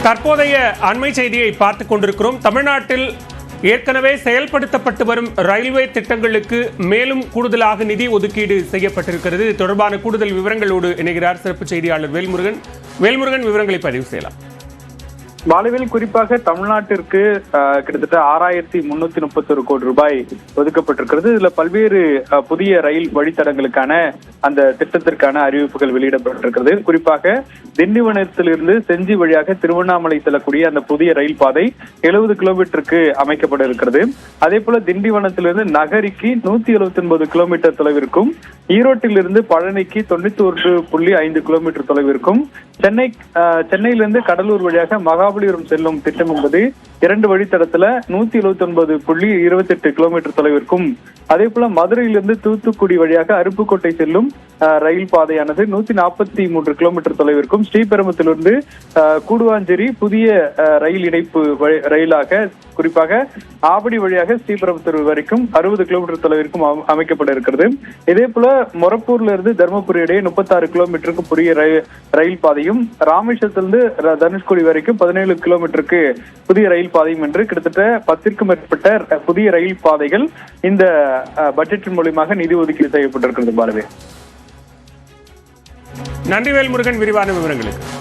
தற்போதைய அண்மை செய்தியை பார்த்துக் கொண்டிருக்கிறோம். தமிழ்நாட்டில் ஏற்கனவே செயல்படுத்தப்பட்டு வரும் ரயில்வே திட்டங்களுக்கு மேலும் கூடுதலாக நிதி ஒதுக்கீடு செய்யப்பட்டிருக்கிறது. இது தொடர்பான கூடுதல் விவரங்களோடு இணைகிறார் சிறப்பு செய்தியாளர் வேல்முருகன். வேல்முருகன், விவரங்களை பதிவு செய்யலாம். பாலவில் குறிப்பாக தமிழ்நாட்டிற்கு கிட்டத்தட்ட 6331 கோடி ரூபாய் ஒதுக்கப்பட்டிருக்கிறது. இதுல பல்வேறு புதிய ரயில் வழித்தடங்களுக்கான அந்த திட்டத்திற்கான அறிவிப்புகள் வெளியிடப்பட்டிருக்கிறது. குறிப்பாக திண்டிவனத்திலிருந்து செஞ்சி வழியாக திருவண்ணாமலை செல்லக்கூடிய அந்த புதிய ரயில் பாதை 70 கிலோமீட்டருக்கு அமைக்கப்பட இருக்கிறது. அதே போல திண்டிவனத்திலிருந்து நகரிக்கு 179 கிலோமீட்டர் தொலைவிற்கும், ஈரோட்டிலிருந்து பழனிக்கு 91.5 கிலோமீட்டர் தொலைவிற்கும், சென்னையிலிருந்து கடலூர் வழியாக மகாபலிபுரம் செல்லும் திட்டம் என்பது 2 வழித்தடத்துல 179.28 கிலோமீட்டர் தொலைவிற்கும், அதே போல மதுரையிலிருந்து தூத்துக்குடி வழியாக அருப்புக்கோட்டை செல்லும் ரயில் பாதையானது 143 கிலோமீட்டர் தொலைவிற்கும், ஸ்ரீபெரும்புத்திலிருந்து கூடுவாஞ்சேரி புதிய ரயில் இணைப்பு ரயிலாக குறிப்பாக ஆவடி வழியாக ஸ்ரீபெரும்புத்தூர் வரைக்கும் 60 கிலோமீட்டர் தொலைவிற்கும் அமைக்கப்பட இருக்கிறது. இதே போல மொரப்பூர்ல இருந்து தர்மபுரி இடையே 36 கிலோமீட்டருக்கு புதிய ரயில் பாதையும், ராமேஸ்வரத்திலிருந்து தனுஷ்கோடி வரைக்கும் 17 கிலோமீட்டருக்கு புதிய ரயில் பாதையும் என்று கிட்டத்தட்ட 10க்கும் மேற்பட்ட புதிய ரயில் பாதைகள் இந்த பட்ஜெட்டின் மூலமாக நிதி ஒதுக்கீடு செய்யப்பட்டிருக்கிறது. பாலவே, நன்றி வேல்முருகன், விரிவான விவரங்களுக்கு.